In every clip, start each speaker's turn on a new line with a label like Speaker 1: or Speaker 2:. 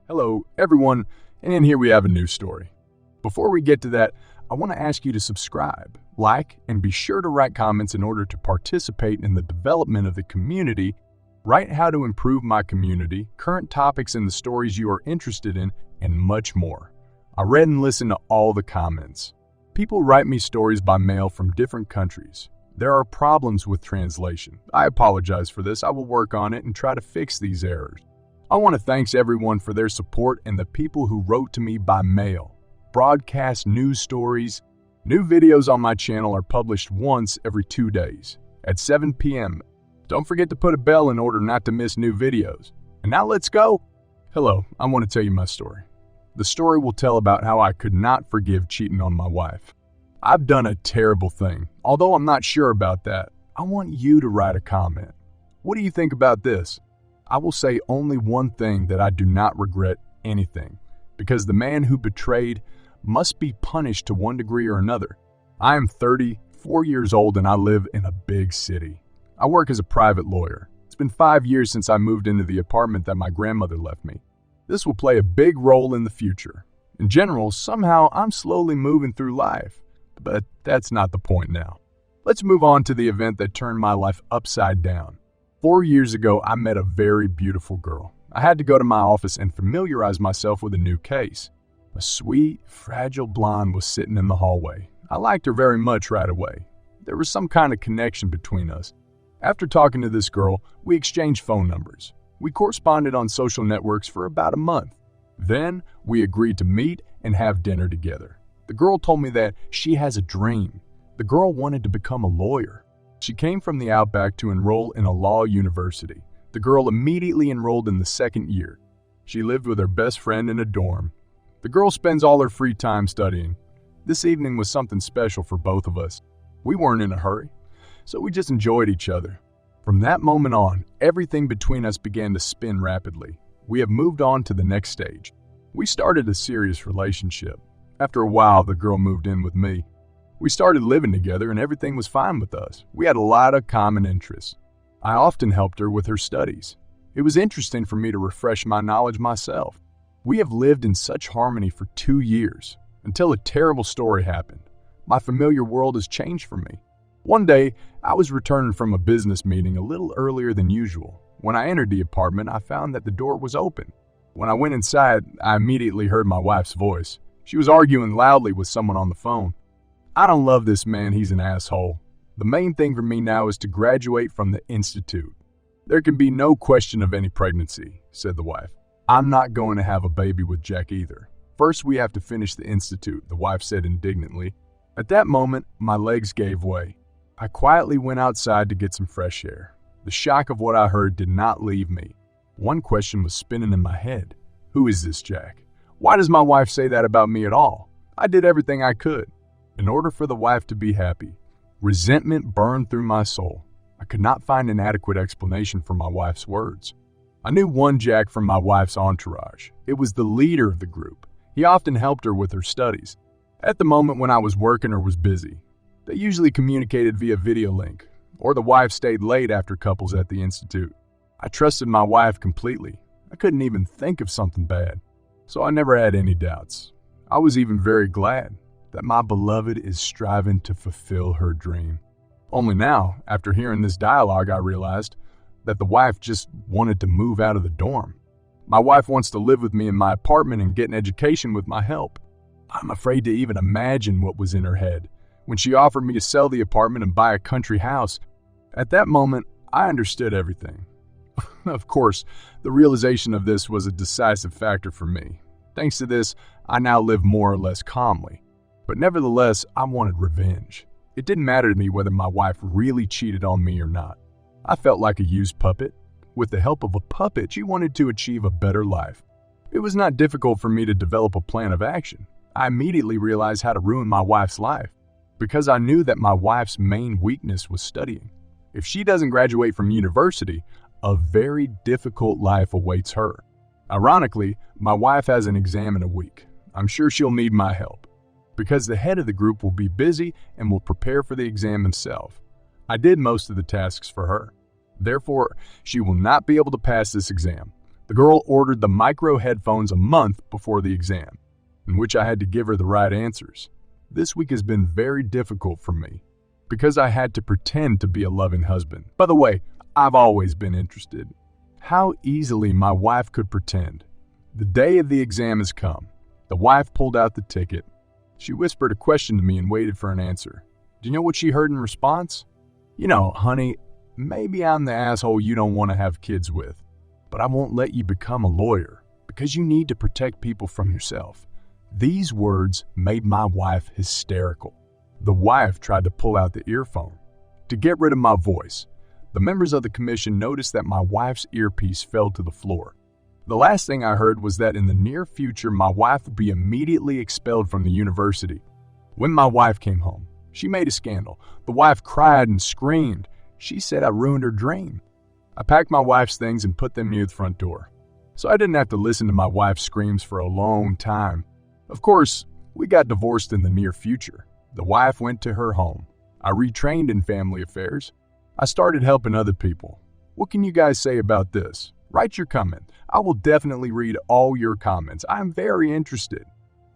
Speaker 1: Hello, everyone, and here we have a new story. Before we get to that, I want to ask you to subscribe, like, and be sure to write comments in order to participate in the development of the community. Write how to improve my community, current topics and the stories you are interested in, and much more. I read and listened to all the comments. People write me stories by mail from different countries. There are problems with translation. I apologize for this. I will work on it and try to fix these errors. I want to thank everyone for their support and the people who wrote to me by mail. Broadcast news stories. New videos on my channel are published once every 2 days at 7 p.m. Don't forget to put a bell in order not to miss new videos. And now let's go. Hello, I want to tell you my story. The story will tell about how I could not forgive cheating on my wife. I've done a terrible thing. Although I'm not sure about that, I want you to write a comment. What do you think about this? I will say only one thing, that I do not regret anything, because the man who betrayed must be punished to one degree or another. I am 34 years old and I live in a big city. I work as a private lawyer. It's been 5 years since I moved into the apartment that my grandmother left me. This will play a big role in the future. In general, somehow I'm slowly moving through life, but that's not the point now. Let's move on to the event that turned my life upside down. 4 years ago, I met a very beautiful girl. I had to go to my office and familiarize myself with a new case. A sweet, fragile blonde was sitting in the hallway. I liked her very much right away. There was some kind of connection between us. After talking to this girl, we exchanged phone numbers. We corresponded on social networks for about a month. Then, we agreed to meet and have dinner together. The girl told me that she has a dream. The girl wanted to become a lawyer. She came from the outback to enroll in a law university. The girl immediately enrolled in the second year. She lived with her best friend in a dorm. The girl spends all her free time studying. This evening was something special for both of us. We weren't in a hurry, so we just enjoyed each other. From that moment on, everything between us began to spin rapidly. We have moved on to the next stage. We started a serious relationship. After a while, the girl moved in with me. We started living together and everything was fine with us. We had a lot of common interests. I often helped her with her studies. It was interesting for me to refresh my knowledge myself. We have lived in such harmony for 2 years, until a terrible story happened. My familiar world has changed for me. One day, I was returning from a business meeting a little earlier than usual. When I entered the apartment, I found that the door was open. When I went inside, I immediately heard my wife's voice. She was arguing loudly with someone on the phone. I don't love this man, he's an asshole. The main thing for me now is to graduate from the institute. There can be no question of any pregnancy, said the wife. I'm not going to have a baby with Jack either. First, we have to finish the institute, the wife said indignantly. At that moment, my legs gave way. I quietly went outside to get some fresh air. The shock of what I heard did not leave me. One question was spinning in my head. Who is this Jack? Why does my wife say that about me at all? I did everything I could. In order for the wife to be happy, resentment burned through my soul. I could not find an adequate explanation for my wife's words. I knew one Jack from my wife's entourage. It was the leader of the group. He often helped her with her studies. At the moment when I was working or was busy, they usually communicated via video link, or the wife stayed late after couples at the institute. I trusted my wife completely. I couldn't even think of something bad, so I never had any doubts. I was even very glad that my beloved is striving to fulfill her dream. Only now, after hearing this dialogue, I realized that the wife just wanted to move out of the dorm. My wife wants to live with me in my apartment and get an education with my help. I'm afraid to even imagine what was in her head when she offered me to sell the apartment and buy a country house. At that moment, I understood everything. Of course, the realization of this was a decisive factor for me. Thanks to this, I now live more or less calmly. But nevertheless, I wanted revenge. It didn't matter to me whether my wife really cheated on me or not. I felt like a used puppet. With the help of a puppet, she wanted to achieve a better life. It was not difficult for me to develop a plan of action. I immediately realized how to ruin my wife's life, because I knew that my wife's main weakness was studying. If she doesn't graduate from university, a very difficult life awaits her. Ironically, my wife has an exam in a week. I'm sure she'll need my help, because the head of the group will be busy and will prepare for the exam himself. I did most of the tasks for her. Therefore, she will not be able to pass this exam. The girl ordered the micro headphones a month before the exam, in which I had to give her the right answers. This week has been very difficult for me because I had to pretend to be a loving husband. By the way, I've always been interested. How easily my wife could pretend. The day of the exam has come. The wife pulled out the ticket. She whispered a question to me and waited for an answer. Do you know what she heard in response? You know, honey, maybe I'm the asshole you don't want to have kids with, but I won't let you become a lawyer because you need to protect people from yourself. These words made my wife hysterical. The wife tried to pull out the earphone to get rid of my voice. The members of the commission noticed that my wife's earpiece fell to the floor. The last thing I heard was that in the near future, my wife would be immediately expelled from the university. When my wife came home, she made a scandal. The wife cried and screamed. She said I ruined her dream. I packed my wife's things and put them near the front door, so I didn't have to listen to my wife's screams for a long time. Of course, we got divorced in the near future. The wife went to her home. I retrained in family affairs. I started helping other people. What can you guys say about this? Write your comment. I will definitely read all your comments. I am very interested.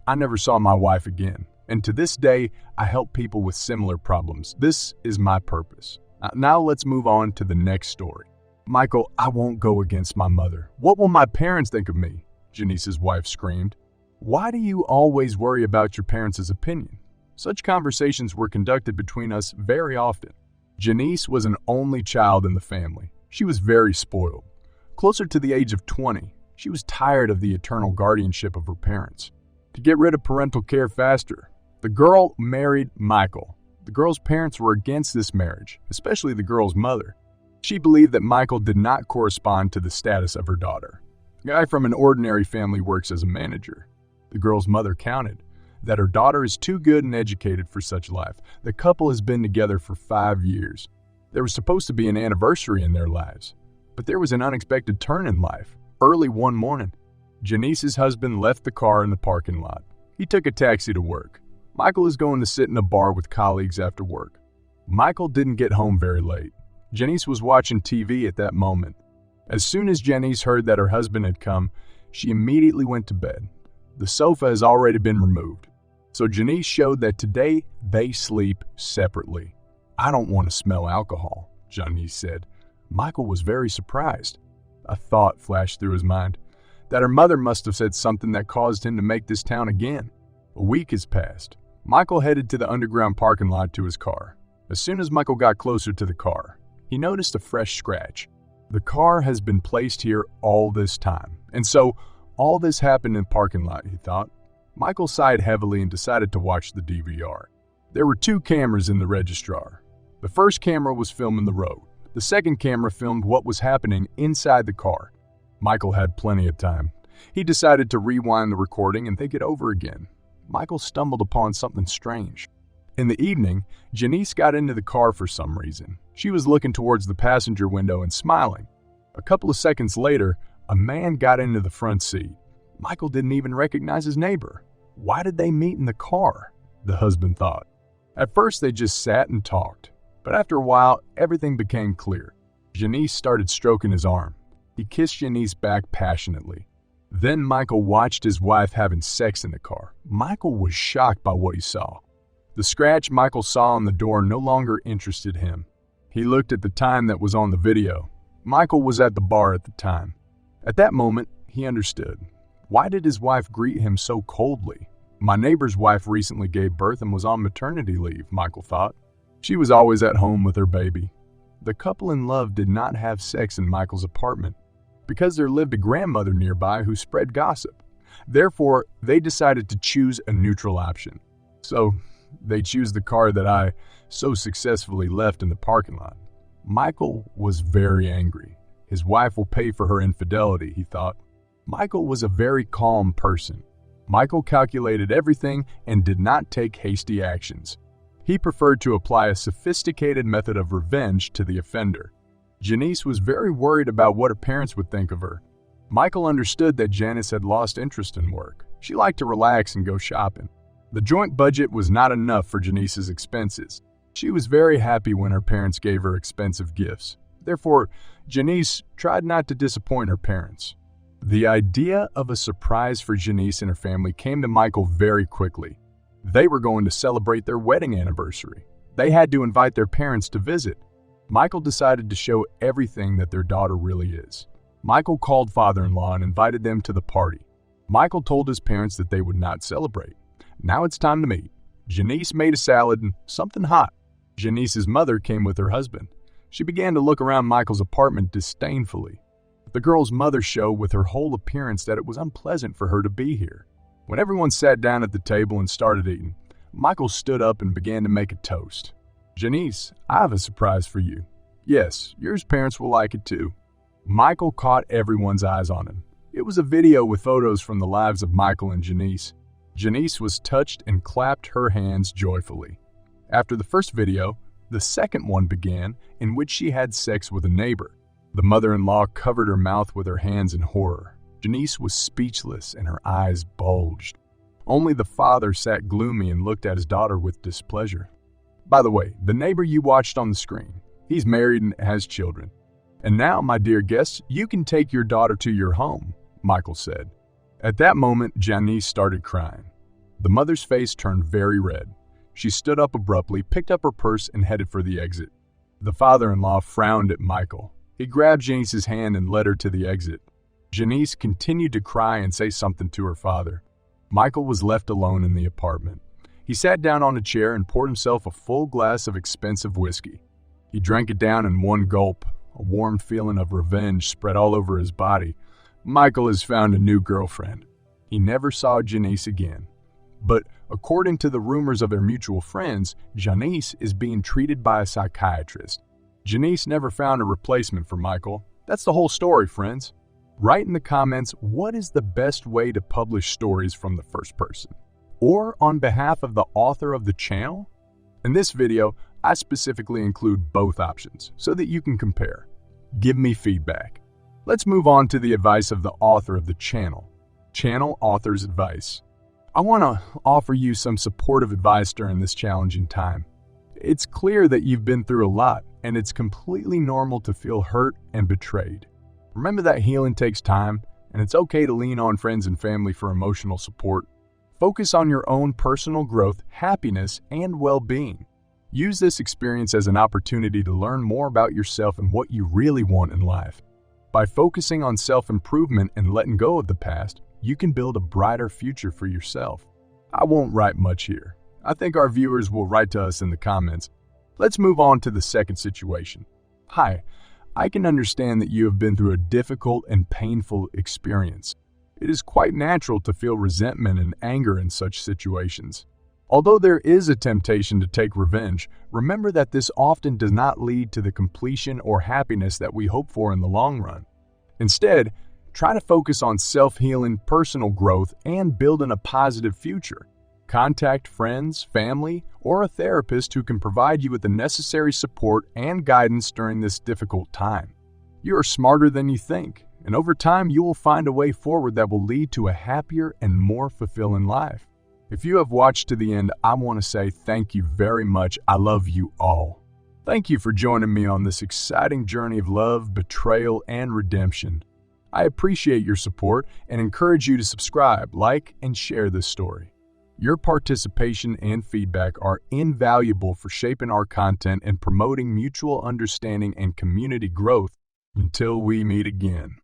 Speaker 1: I never saw my wife again, and to this day, I help people with similar problems. This is my purpose. Now let's move on to the next story. Michael, I won't go against my mother. What will my parents think of me? Janice's wife screamed. Why do you always worry about your parents' opinion? Such conversations were conducted between us very often. Janice was an only child in the family. She was very spoiled. Closer to the age of 20, she was tired of the eternal guardianship of her parents. To get rid of parental care faster, the girl married Michael. The girl's parents were against this marriage, especially the girl's mother. She believed that Michael did not correspond to the status of her daughter. A guy from an ordinary family works as a manager. The girl's mother counted that her daughter is too good and educated for such life. The couple has been together for 5 years. There was supposed to be an anniversary in their lives, but there was an unexpected turn in life. Early one morning, Janice's husband left the car in the parking lot. He took a taxi to work. Michael is going to sit in a bar with colleagues after work. Michael didn't get home very late. Janice was watching TV at that moment. As soon as Janice heard that her husband had come, she immediately went to bed. The sofa has already been removed, so Janice showed that today they sleep separately. I don't want to smell alcohol, Janice said. Michael was very surprised. A thought flashed through his mind, that her mother must have said something that caused him to make this town again. A week has passed. Michael headed to the underground parking lot to his car. As soon as Michael got closer to the car, he noticed a fresh scratch. The car has been placed here all this time, and so all this happened in the parking lot, he thought. Michael sighed heavily and decided to watch the DVR. There were 2 cameras in the registrar. The first camera was filming the road. The second camera filmed what was happening inside the car. Michael had plenty of time. He decided to rewind the recording and think it over again. Michael stumbled upon something strange. In the evening, Janice got into the car for some reason. She was looking towards the passenger window and smiling. A couple of seconds later, a man got into the front seat. Michael didn't even recognize his neighbor. Why did they meet in the car? The husband thought. At first, they just sat and talked. But after a while, everything became clear. Janice started stroking his arm. He kissed Janice back passionately. Then Michael watched his wife having sex in the car. Michael was shocked by what he saw. The scratch Michael saw on the door no longer interested him. He looked at the time that was on the video. Michael was at the bar at the time. At that moment, he understood. Why did his wife greet him so coldly? My neighbor's wife recently gave birth and was on maternity leave, Michael thought. She was always at home with her baby. The couple in love did not have sex in Michael's apartment because there lived a grandmother nearby who spread gossip. Therefore, they decided to choose a neutral option. So, they chose the car that I so successfully left in the parking lot. Michael was very angry. His wife will pay for her infidelity, he thought. Michael was a very calm person. Michael calculated everything and did not take hasty actions. He preferred to apply a sophisticated method of revenge to the offender. Janice was very worried about what her parents would think of her. Michael understood that Janice had lost interest in work. She liked to relax and go shopping. The joint budget was not enough for Janice's expenses. She was very happy when her parents gave her expensive gifts. Therefore, Janice tried not to disappoint her parents. The idea of a surprise for Janice and her family came to Michael very quickly. They were going to celebrate their wedding anniversary. They had to invite their parents to visit. Michael decided to show everything that their daughter really is. Michael called father-in-law and invited them to the party. Michael told his parents that they would not celebrate. Now it's time to meet. Janice made a salad and something hot. Janice's mother came with her husband. She began to look around Michael's apartment disdainfully. The girl's mother showed with her whole appearance that it was unpleasant for her to be here. When everyone sat down at the table and started eating, Michael stood up and began to make a toast. "Janice, I have a surprise for you. Yes, yours parents will like it too." Michael caught everyone's eyes on him. It was a video with photos from the lives of Michael and Janice. Janice was touched and clapped her hands joyfully. After the first video, the second one began, in which she had sex with a neighbor. The mother-in-law covered her mouth with her hands in horror. Janice was speechless and her eyes bulged. Only the father sat gloomy and looked at his daughter with displeasure. By the way, the neighbor you watched on the screen, he's married and has children. "And now, my dear guests, you can take your daughter to your home," Michael said. At that moment, Janice started crying. The mother's face turned very red. She stood up abruptly, picked up her purse, and headed for the exit. The father-in-law frowned at Michael. He grabbed Janice's hand and led her to the exit. Janice continued to cry and say something to her father. Michael was left alone in the apartment. He sat down on a chair and poured himself a full glass of expensive whiskey. He drank it down in one gulp. A warm feeling of revenge spread all over his body. Michael has found a new girlfriend. He never saw Janice again. But according to the rumors of their mutual friends, Janice is being treated by a psychiatrist. Janice never found a replacement for Michael. That's the whole story, friends. Write in the comments, what is the best way to publish stories from the first person? Or on behalf of the author of the channel? In this video, I specifically include both options so that you can compare. Give me feedback. Let's move on to the advice of the author of the channel. Channel author's advice. I want to offer you some supportive advice during this challenging time. It's clear that you've been through a lot, and it's completely normal to feel hurt and betrayed. Remember that healing takes time, and it's okay to lean on friends and family for emotional support. Focus on your own personal growth, happiness, and well-being. Use this experience as an opportunity to learn more about yourself and what you really want in life. By focusing on self-improvement and letting go of the past, you can build a brighter future for yourself. I won't write much here. I think our viewers will write to us in the comments. Let's move on to the second situation. Hi, I can understand that you have been through a difficult and painful experience. It is quite natural to feel resentment and anger in such situations. Although there is a temptation to take revenge, remember that this often does not lead to the completion or happiness that we hope for in the long run. Instead, try to focus on self-healing, personal growth, and building a positive future. Contact friends, family, or a therapist who can provide you with the necessary support and guidance during this difficult time. You are smarter than you think, and over time you will find a way forward that will lead to a happier and more fulfilling life. If you have watched to the end, I want to say thank you very much. I love you all. Thank you for joining me on this exciting journey of love, betrayal, and redemption. I appreciate your support and encourage you to subscribe, like, and share this story. Your participation and feedback are invaluable for shaping our content and promoting mutual understanding and community growth. Until we meet again.